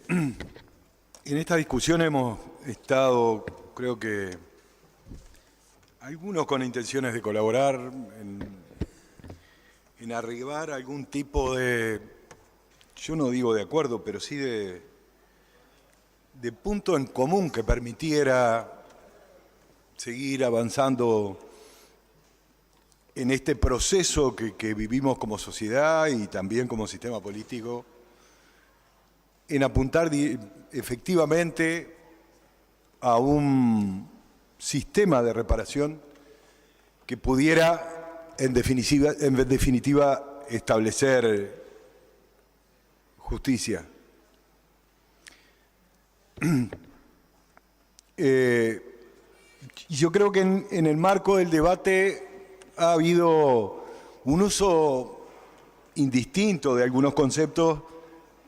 En esta discusión hemos estado, creo que, algunos con intenciones de colaborar en arribar a algún tipo de, yo no digo de acuerdo, pero sí de punto en común que permitiera seguir avanzando en este proceso que vivimos como sociedad y también como sistema político, en apuntar efectivamente a un sistema de reparación que pudiera, en definitiva, establecer justicia. Yo creo que en el marco del debate ha habido un uso indistinto de algunos conceptos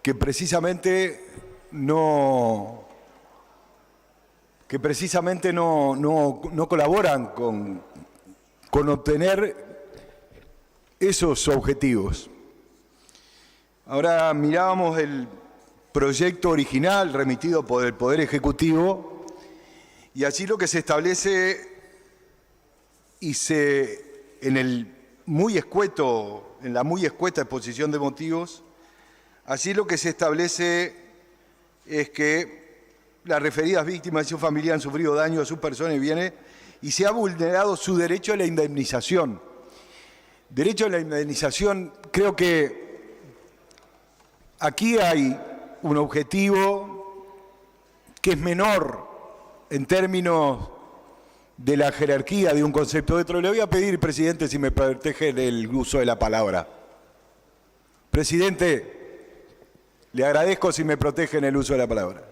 que precisamente no colaboran con obtener esos objetivos. Ahora mirábamos el proyecto original remitido por el Poder Ejecutivo y allí lo que se establece en la muy escueta exposición de motivos, allí lo que se establece es que las referidas víctimas y su familia han sufrido daño a sus personas y bienes y se ha vulnerado su derecho a la indemnización. Derecho a la indemnización, creo que aquí hay un objetivo que es menor en términos de la jerarquía de un concepto de otro. Le voy a pedir, presidente, si me protege el uso de la palabra. Presidente, le agradezco si me protegen el uso de la palabra.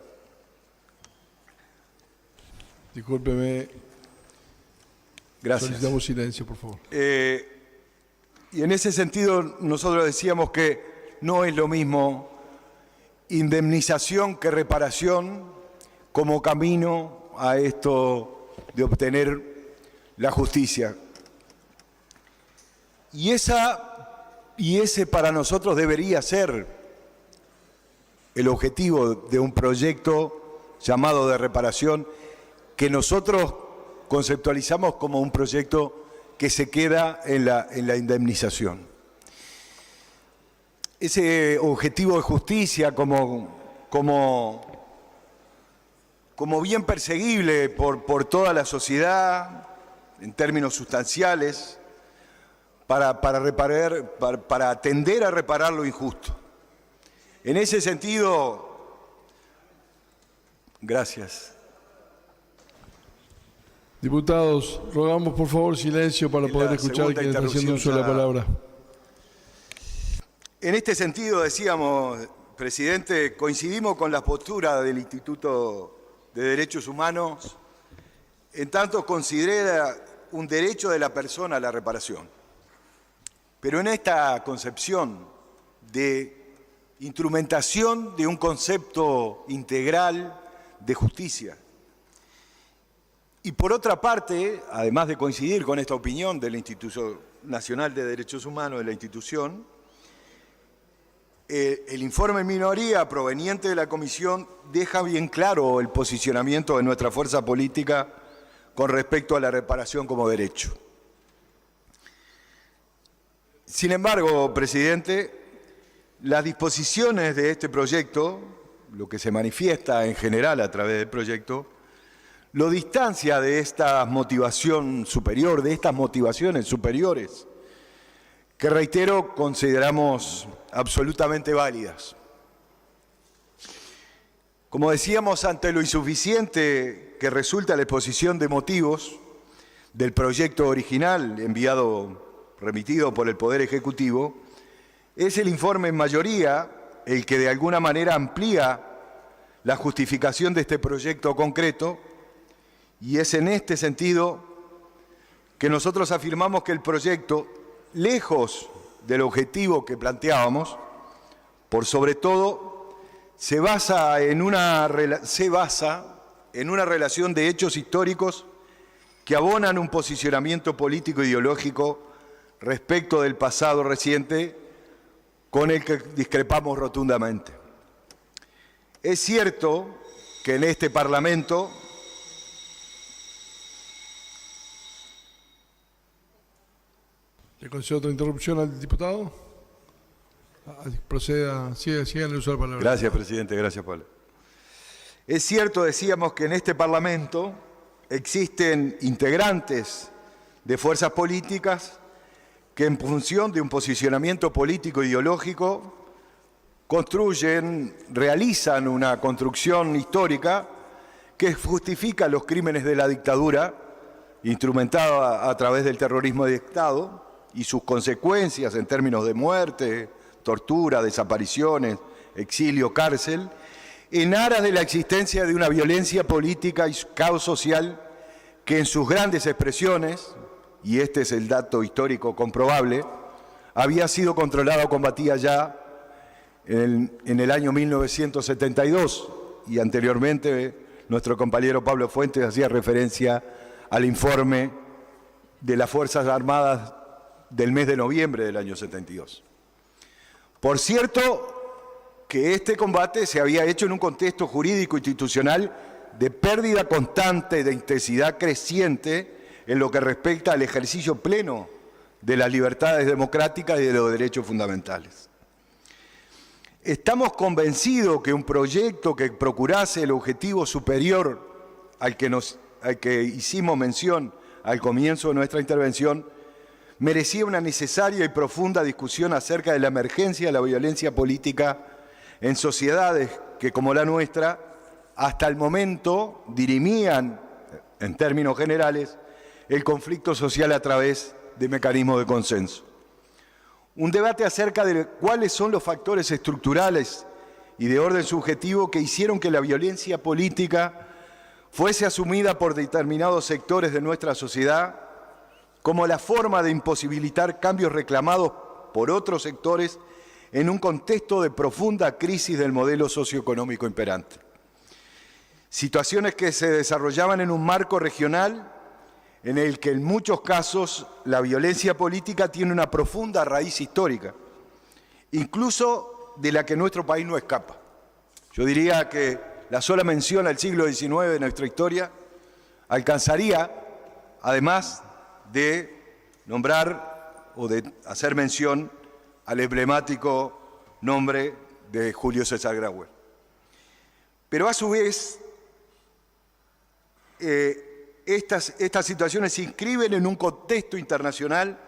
Discúlpeme. Gracias. Solicitamos silencio, por favor. Y en ese sentido nosotros decíamos que no es lo mismo indemnización que reparación como camino a esto de obtener la justicia. Y ese para nosotros debería ser el objetivo de un proyecto llamado de reparación que nosotros conceptualizamos como un proyecto que se queda en la indemnización. Ese objetivo de justicia como bien perseguible por toda la sociedad en términos sustanciales para atender a reparar lo injusto. En ese sentido, gracias. Diputados, rogamos por favor silencio para poder escuchar a quien está haciendo uso de la palabra. En este sentido, decíamos, presidente, coincidimos con la postura del Instituto de Derechos Humanos en tanto considera un derecho de la persona a la reparación. Pero en esta concepción de instrumentación de un concepto integral de justicia. Y por otra parte, además de coincidir con esta opinión del Instituto Nacional de Derechos Humanos, de la institución, el informe en minoría proveniente de la Comisión deja bien claro el posicionamiento de nuestra fuerza política con respecto a la reparación como derecho. Sin embargo, presidente, las disposiciones de este proyecto, lo que se manifiesta en general a través del proyecto, lo distancia de esta motivación superior, de estas motivaciones superiores, que reitero, consideramos absolutamente válidas. Como decíamos, ante lo insuficiente que resulta la exposición de motivos del proyecto original remitido por el Poder Ejecutivo, es el informe en mayoría el que de alguna manera amplía la justificación de este proyecto concreto, y es en este sentido que nosotros afirmamos que el proyecto, lejos del objetivo que planteábamos, por sobre todo, se basa en una relación de hechos históricos que abonan un posicionamiento político ideológico respecto del pasado reciente con el que discrepamos rotundamente. Es cierto que en este Parlamento ¿Le concedo otra interrupción al diputado? Proceda, siga en el uso de la palabra. Gracias, presidente. Gracias, Pablo. Es cierto, decíamos, que en este Parlamento existen integrantes de fuerzas políticas que en función de un posicionamiento político ideológico realizan una construcción histórica que justifica los crímenes de la dictadura, instrumentada a través del terrorismo de Estado y sus consecuencias en términos de muerte, tortura, desapariciones, exilio, cárcel, en aras de la existencia de una violencia política y caos social que en sus grandes expresiones, y este es el dato histórico comprobable, había sido controlada o combatida ya en el año 1972, y anteriormente nuestro compañero Pablo Fuentes hacía referencia al informe de las Fuerzas Armadas del mes de noviembre del año 72. Por cierto, que este combate se había hecho en un contexto jurídico institucional de pérdida constante de intensidad creciente en lo que respecta al ejercicio pleno de las libertades democráticas y de los derechos fundamentales. Estamos convencidos que un proyecto que procurase el objetivo superior al que hicimos mención al comienzo de nuestra intervención merecía una necesaria y profunda discusión acerca de la emergencia de la violencia política en sociedades que, como la nuestra, hasta el momento dirimían, en términos generales, el conflicto social a través de mecanismos de consenso. Un debate acerca de cuáles son los factores estructurales y de orden subjetivo que hicieron que la violencia política fuese asumida por determinados sectores de nuestra sociedad como la forma de imposibilitar cambios reclamados por otros sectores en un contexto de profunda crisis del modelo socioeconómico imperante. Situaciones que se desarrollaban en un marco regional en el que en muchos casos la violencia política tiene una profunda raíz histórica, incluso de la que nuestro país no escapa. Yo diría que la sola mención al siglo XIX de nuestra historia alcanzaría, además de nombrar o de hacer mención al emblemático nombre de Julio César Grauer. Pero a su vez, estas situaciones se inscriben en un contexto internacional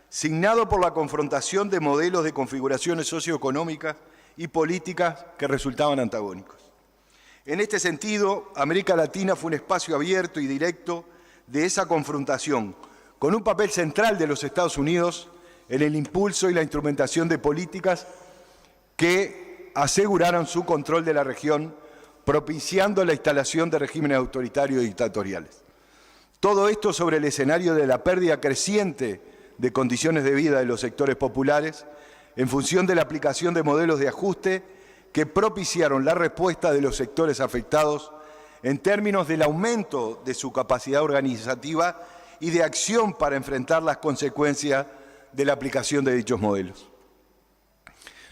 signado por la confrontación de modelos de configuraciones socioeconómicas y políticas que resultaban antagónicos. En este sentido, América Latina fue un espacio abierto y directo de esa confrontación, con un papel central de los Estados Unidos en el impulso y la instrumentación de políticas que aseguraron su control de la región, propiciando la instalación de regímenes autoritarios y dictatoriales. Todo esto sobre el escenario de la pérdida creciente de condiciones de vida de los sectores populares en función de la aplicación de modelos de ajuste que propiciaron la respuesta de los sectores afectados en términos del aumento de su capacidad organizativa y de acción para enfrentar las consecuencias de la aplicación de dichos modelos.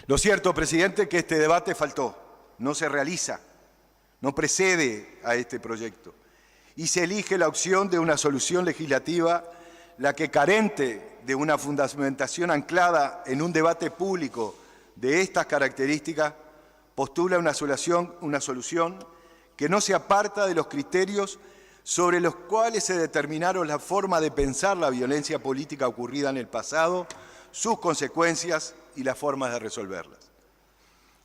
Lo cierto, presidente, es que este debate faltó, no se realiza, no precede a este proyecto, y se elige la opción de una solución legislativa, la que, carente de una fundamentación anclada en un debate público de estas características, postula una solución que no se aparta de los criterios sobre los cuales se determinaron la forma de pensar la violencia política ocurrida en el pasado, sus consecuencias y las formas de resolverlas.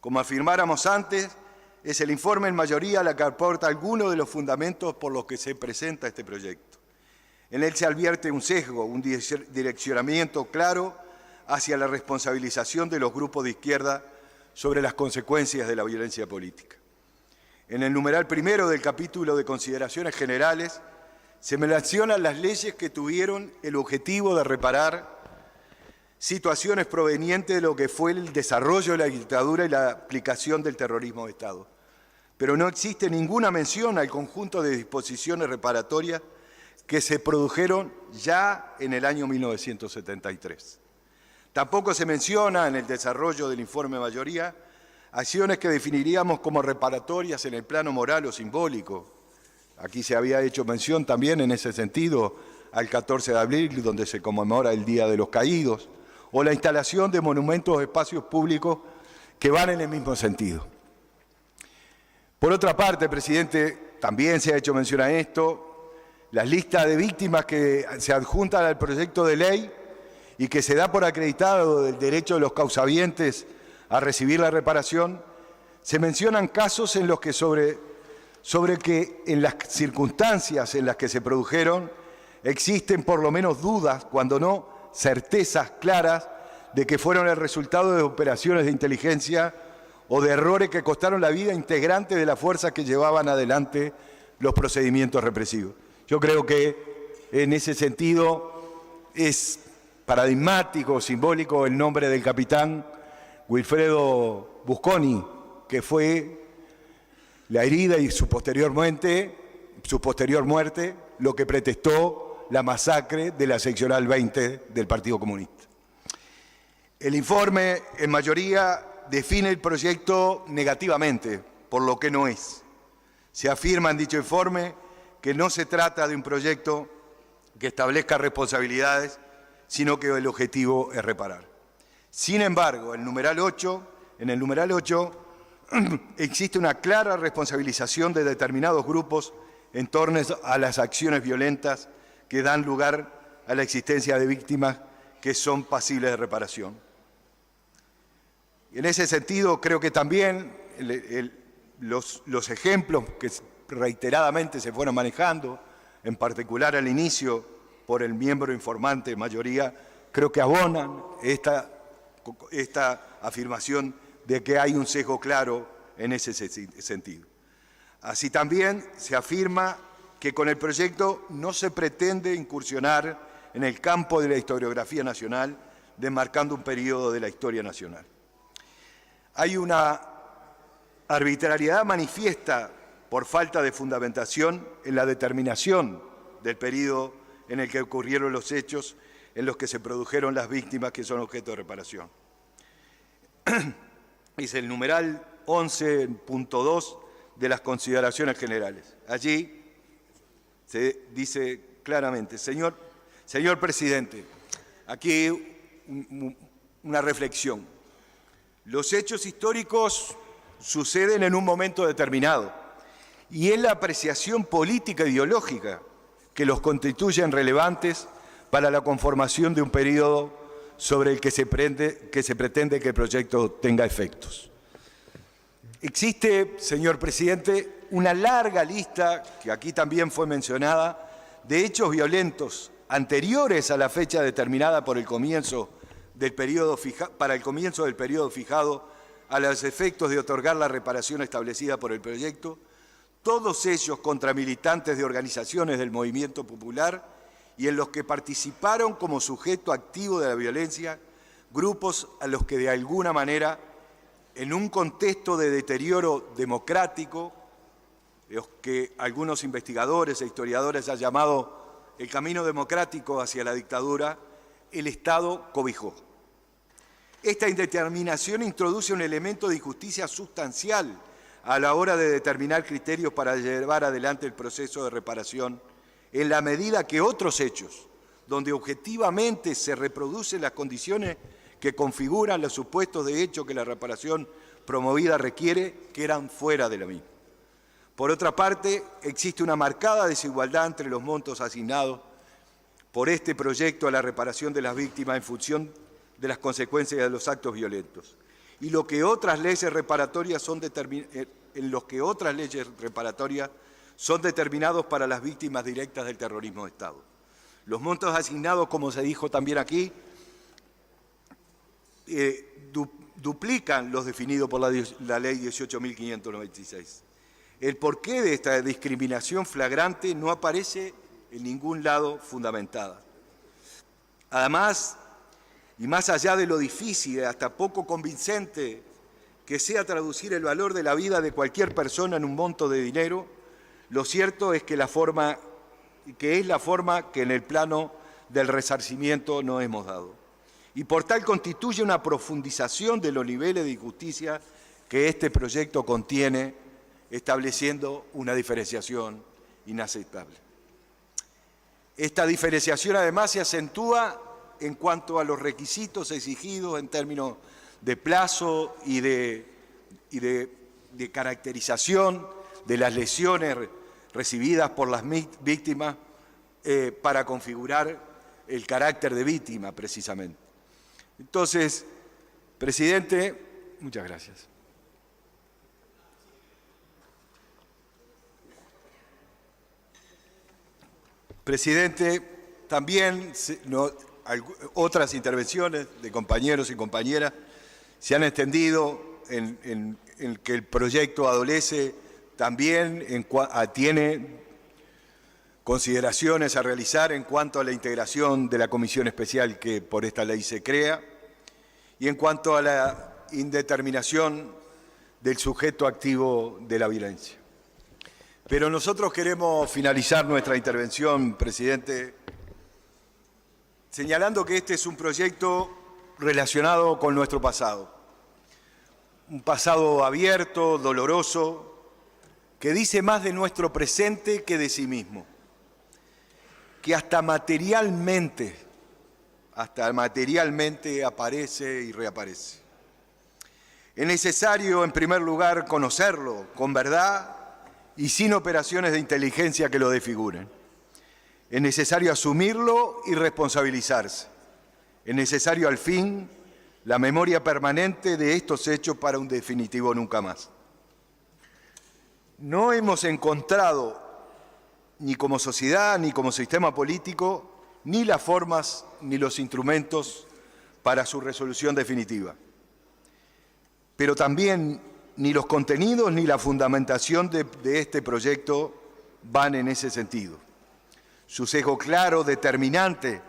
Como afirmáramos antes, es el informe en mayoría la que aporta algunos de los fundamentos por los que se presenta este proyecto. En él se advierte un sesgo, un direccionamiento claro hacia la responsabilización de los grupos de izquierda sobre las consecuencias de la violencia política. En el numeral primero del capítulo de consideraciones generales se mencionan las leyes que tuvieron el objetivo de reparar situaciones provenientes de lo que fue el desarrollo de la dictadura y la aplicación del terrorismo de Estado. Pero no existe ninguna mención al conjunto de disposiciones reparatorias que se produjeron ya en el año 1973. Tampoco se menciona en el desarrollo del informe mayoría acciones que definiríamos como reparatorias en el plano moral o simbólico. Aquí se había hecho mención también en ese sentido al 14 de abril, donde se conmemora el Día de los Caídos, o la instalación de monumentos o espacios públicos que van en el mismo sentido. Por otra parte, presidente, también se ha hecho mención a esto, las listas de víctimas que se adjuntan al proyecto de ley y que se da por acreditado del derecho de los causavientes a recibir la reparación, se mencionan casos en los que sobre que en las circunstancias en las que se produjeron existen por lo menos dudas, cuando no certezas claras, de que fueron el resultado de operaciones de inteligencia o de errores que costaron la vida a integrantes de las fuerzas que llevaban adelante los procedimientos represivos. Yo creo que en ese sentido es paradigmático, simbólico el nombre del capitán Wilfredo Busconi, que fue la herida y su posterior muerte, lo que pretextó la masacre de la seccional 20 del Partido Comunista. El informe, en mayoría, define el proyecto negativamente, por lo que no es. Se afirma en dicho informe que no se trata de un proyecto que establezca responsabilidades, sino que el objetivo es reparar. Sin embargo, en el numeral 8 existe una clara responsabilización de determinados grupos en torno a las acciones violentas que dan lugar a la existencia de víctimas que son pasibles de reparación. En ese sentido, creo que también los ejemplos que reiteradamente se fueron manejando, en particular al inicio por el miembro informante mayoría, creo que abonan esta afirmación de que hay un sesgo claro en ese sentido. Así también se afirma que con el proyecto no se pretende incursionar en el campo de la historiografía nacional, demarcando un periodo de la historia nacional. Hay una arbitrariedad manifiesta por falta de fundamentación en la determinación del periodo en el que ocurrieron los hechos en los que se produjeron las víctimas que son objeto de reparación. Es el numeral 11.2 de las consideraciones generales. Allí se dice claramente, señor presidente, aquí una reflexión. Los hechos históricos suceden en un momento determinado y es la apreciación política e ideológica que los constituyen relevantes para la conformación de un periodo sobre el que se pretende que el proyecto tenga efectos. Existe, señor presidente, una larga lista, que aquí también fue mencionada, de hechos violentos anteriores a la fecha determinada para el comienzo del periodo fijado a los efectos de otorgar la reparación establecida por el proyecto, todos ellos contra militantes de organizaciones del movimiento popular y en los que participaron como sujeto activo de la violencia grupos a los que de alguna manera, en un contexto de deterioro democrático, los que algunos investigadores e historiadores han llamado el camino democrático hacia la dictadura, el Estado cobijó. Esta indeterminación introduce un elemento de injusticia sustancial a la hora de determinar criterios para llevar adelante el proceso de reparación, en la medida que otros hechos, donde objetivamente se reproducen las condiciones que configuran los supuestos de hecho que la reparación promovida requiere, quedan fuera de la misma. Por otra parte, existe una marcada desigualdad entre los montos asignados por este proyecto a la reparación de las víctimas en función de las consecuencias de los actos violentos, y lo que otras leyes reparatorias son determinados para las víctimas directas del terrorismo de Estado. Los montos asignados, como se dijo también aquí, duplican los definidos por la Ley 18.596. El porqué de esta discriminación flagrante no aparece en ningún lado fundamentada. Además, y más allá de lo difícil, hasta poco convincente, que sea traducir el valor de la vida de cualquier persona en un monto de dinero, lo cierto es que es la forma que en el plano del resarcimiento no hemos dado. Y por tal constituye una profundización de los niveles de injusticia que este proyecto contiene, estableciendo una diferenciación inaceptable. Esta diferenciación además se acentúa en cuanto a los requisitos exigidos en términos de plazo y de caracterización de las lesiones recibidas por las víctimas para configurar el carácter de víctima, precisamente. Entonces, presidente, muchas gracias. Presidente, también otras intervenciones de compañeros y compañeras se han extendido en que el proyecto adolece también tiene consideraciones a realizar en cuanto a la integración de la comisión especial que por esta ley se crea y en cuanto a la indeterminación del sujeto activo de la violencia. Pero nosotros queremos finalizar nuestra intervención, presidente, señalando que este es un proyecto relacionado con nuestro pasado. Un pasado abierto, doloroso, que dice más de nuestro presente que de sí mismo. Que hasta materialmente aparece y reaparece. Es necesario, en primer lugar, conocerlo con verdad y sin operaciones de inteligencia que lo desfiguren. Es necesario asumirlo y responsabilizarse. Es necesario, al fin, la memoria permanente de estos hechos para un definitivo nunca más. No hemos encontrado, ni como sociedad, ni como sistema político, ni las formas ni los instrumentos para su resolución definitiva. Pero también ni los contenidos ni la fundamentación de este proyecto van en ese sentido. Su sesgo claro, determinante,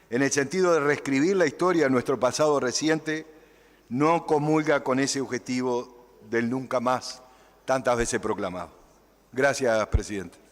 en el sentido de reescribir la historia de nuestro pasado reciente, no comulga con ese objetivo del nunca más tantas veces proclamado. Gracias, presidente.